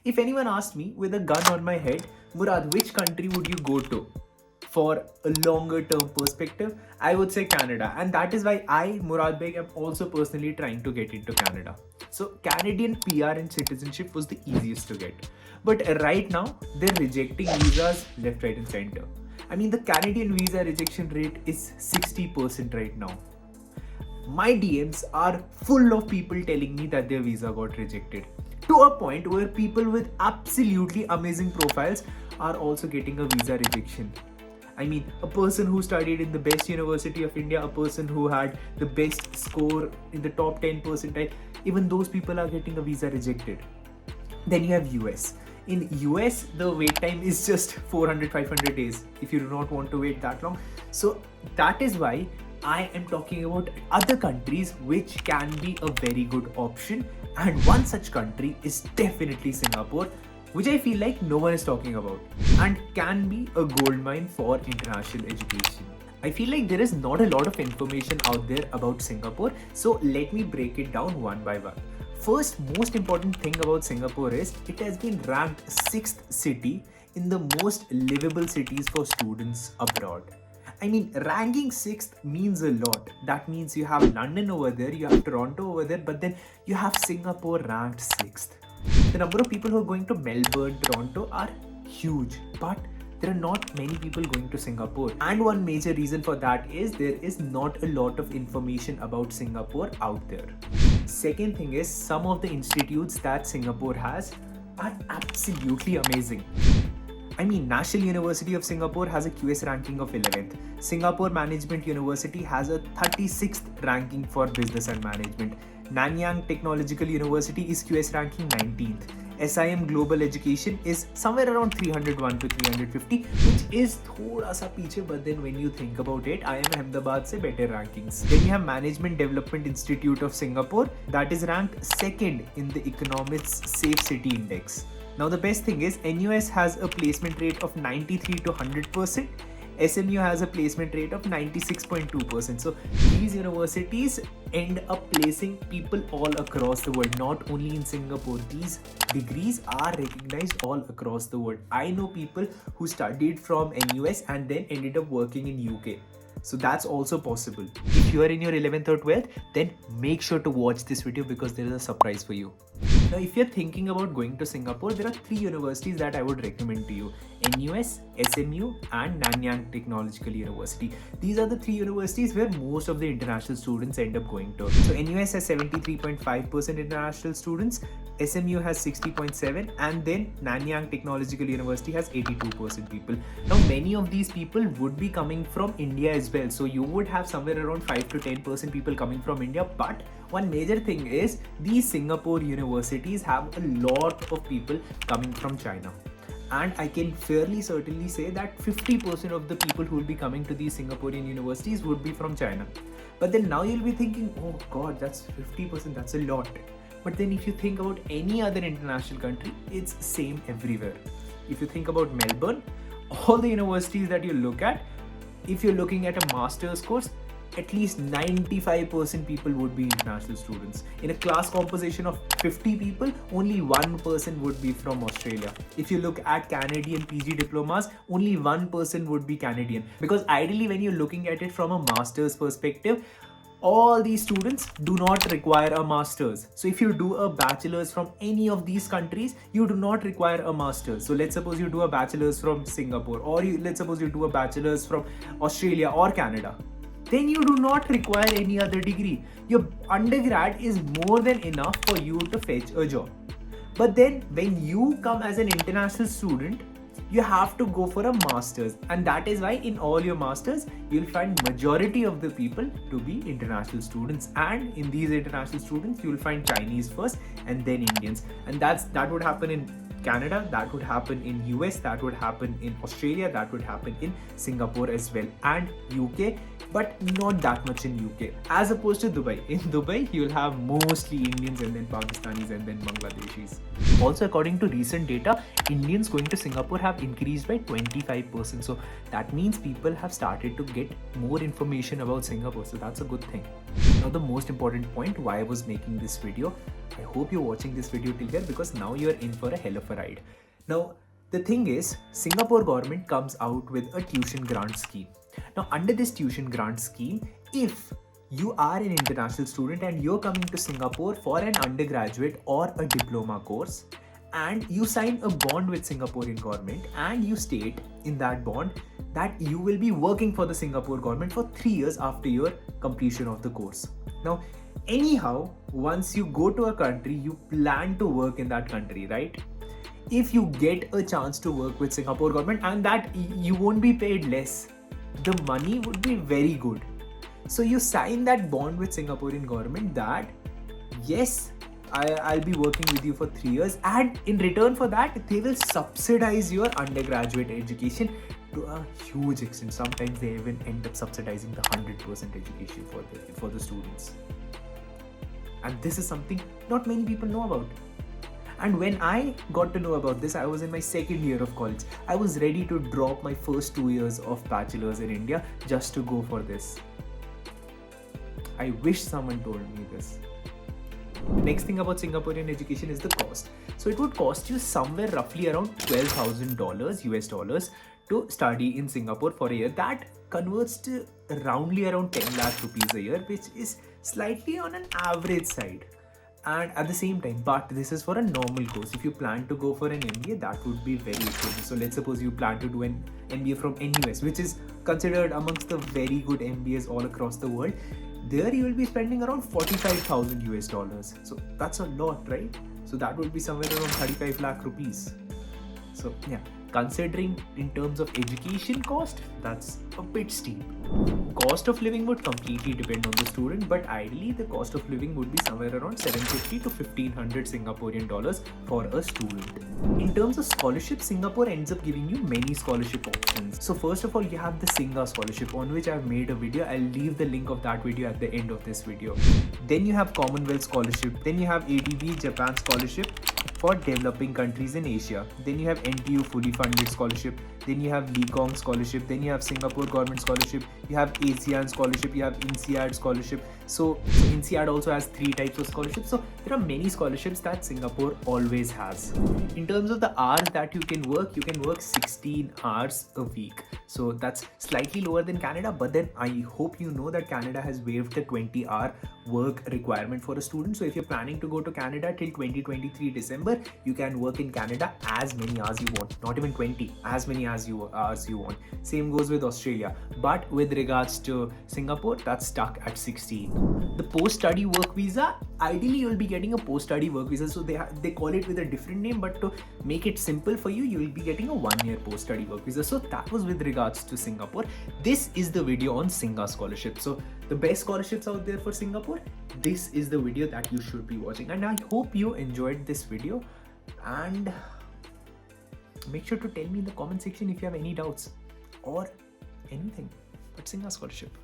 If anyone asked me with a gun on my head, Murad, which country would you go to for a longer term perspective? I would say Canada. And that is why I, Murad Beg, am also personally trying to get into Canada. So Canadian PR and citizenship was the easiest to get. But right now, they're rejecting visas left, right and center. I mean, the Canadian visa rejection rate is 60% right now. My DMs are full of people telling me that their visa got rejected, to a point where people with absolutely amazing profiles are also getting a visa rejection. I mean, a person who studied in the best university of India, a person who had the best score in the top 10 percentile, even those people are getting a visa rejected. Then you have US. In US, the wait time is just 400-500 days if you do not want to wait that long. So that is why I am talking about other countries which can be a very good option, and one such country is definitely Singapore, which I feel like no one is talking about and can be a goldmine for international education. I feel like there is not a lot of information out there about Singapore, so let me break it down one by one. First, most important thing about Singapore is it has been ranked 6th city in the most livable cities for students abroad. I mean, ranking 6th means a lot. That means you have London over there, you have Toronto over there, but then you have Singapore ranked 6th. The number of people who are going to Melbourne, Toronto are huge, but there are not many people going to Singapore. And one major reason for that is there is not a lot of information about Singapore out there. Second thing is, some of the institutes that Singapore has are absolutely amazing. I mean, National University of Singapore has a QS ranking of 11th. Singapore Management University has a 36th ranking for business and management. Nanyang Technological University is QS ranking 19th. SIM Global Education is somewhere around 301 to 350, which is thoda sa piche, but then when you think about it, IIM Ahmedabad se better rankings. Then you have Management Development Institute of Singapore, that is ranked 2nd in the Economics Safe City Index. Now the best thing is NUS has a placement rate of 93 to 100%. SMU has a placement rate of 96.2%. So these universities end up placing people all across the world, not only in Singapore. These degrees are recognized all across the world. I know people who studied from NUS and then ended up working in UK. So that's also possible. If you are in your 11th or 12th, then make sure to watch this video because there is a surprise for you. Now, if you're thinking about going to Singapore, there are 3 universities that I would recommend to you: NUS, SMU and Nanyang Technological University. These are the 3 universities where most of the international students end up going to. So NUS has 73.5% international students, SMU has 60.7%, and then Nanyang Technological University has 82% people. Now, many of these people would be coming from India as well. So you would have somewhere around 5 to 10% people coming from India. But one major thing is these Singapore universities have a lot of people coming from China. And I can fairly certainly say that 50% of the people who will be coming to these Singaporean universities would be from China. But then now you'll be thinking, oh God, that's 50%, that's a lot. But then if you think about any other international country, it's same everywhere. If you think about Melbourne, all the universities that you look at, if you're looking at a master's course, at least 95% people would be international students. In a class composition of 50 people, only 1 person would be from Australia. If you look at Canadian PG diplomas, only 1 person would be Canadian. Because ideally, when you're looking at it from a master's perspective, all these students do not require a master's. So if you do a bachelor's from any of these countries, you do not require a master's. So let's suppose you do a bachelor's from Singapore, or let's suppose you do a bachelor's from Australia or Canada. Then you do not require any other degree. Your undergrad is more than enough for you to fetch a job. But then when you come as an international student, you have to go for a master's, and that is why in all your masters you'll find majority of the people to be international students, and in these international students you'll find Chinese first and then Indians. And that would happen in Canada, that would happen in US, that would happen in Australia, that would happen in Singapore as well, and UK, but not that much in UK. As opposed to Dubai. In Dubai, you'll have mostly Indians and then Pakistanis and then Bangladeshis. Also, according to recent data, Indians going to Singapore have increased by 25%. So that means people have started to get more information about Singapore. So that's a good thing. Now, the most important point why I was making this video, I hope you're watching this video till here because now you're in for a hell of a a ride. Now, the thing is, Singapore government comes out with a tuition grant scheme. Now, under this tuition grant scheme, if you are an international student and you're coming to Singapore for an undergraduate or a diploma course, and you sign a bond with Singaporean government and you state in that bond that you will be working for the Singapore government for 3 years after your completion of the course. Now, anyhow, once you go to a country, you plan to work in that country, right? If you get a chance to work with Singapore government, and that you won't be paid less, the money would be very good. So you sign that bond with Singaporean government that yes, I'll be working with you for 3 years, and in return for that, they will subsidize your undergraduate education to a huge extent. Sometimes they even end up subsidizing the 100% education for the students. And this is something not many people know about. And when I got to know about this, I was in my second year of college. I was ready to drop my first 2 years of bachelor's in India just to go for this. I wish someone told me this. Next thing about Singaporean education is the cost. So it would cost you somewhere roughly around $12,000 US dollars to study in Singapore for a year. That converts to roundly around 10 lakh rupees a year, which is slightly on an average side. And at the same time, but this is for a normal course. If you plan to go for an MBA, that would be very expensive. So let's suppose you plan to do an MBA from NUS, which is considered amongst the very good MBAs all across the world. There you will be spending around 45,000 US dollars. So that's a lot, right? So that would be somewhere around 35 lakh rupees. So yeah, considering in terms of education cost, that's a bit steep. Cost of living would completely depend on the student, but ideally the cost of living would be somewhere around 750 to 1500 Singaporean dollars for a student. In terms of scholarship, Singapore ends up giving you many scholarship options. So first of all, you have the Singa scholarship, on which I've made a video. I'll leave the link of that video at the end of this video. Then you have Commonwealth scholarship. Then you have ADB Japan scholarship for developing countries in Asia. Then you have NTU fully funded scholarship. Then you have Lekong scholarship. Then you have Singapore government scholarship. You have ASEAN scholarship. You have INSEAD scholarship. So INSEAD also has 3 types of scholarships. So there are many scholarships that Singapore always has. In terms of the hours that you can work 16 hours a week. So that's slightly lower than Canada, but then I hope you know that Canada has waived the 20-hour work requirement for a student. So if you're planning to go to Canada till 2023 December, you can work in Canada as many hours you want. Not even 20, as many hours you want. Same goes with Australia. But with regards to Singapore, that's stuck at 16. The post-study work visa, ideally you'll be getting a post-study work visa. So they call it with a different name, but to make it simple for you, you will be getting a 1-year post-study work visa. So that was with regards to Singapore. This is the video on Singa scholarship. So the best scholarships out there for Singapore, this is the video that you should be watching. And I hope you enjoyed this video, and make sure to tell me in the comment section if you have any doubts or anything about Singa scholarship.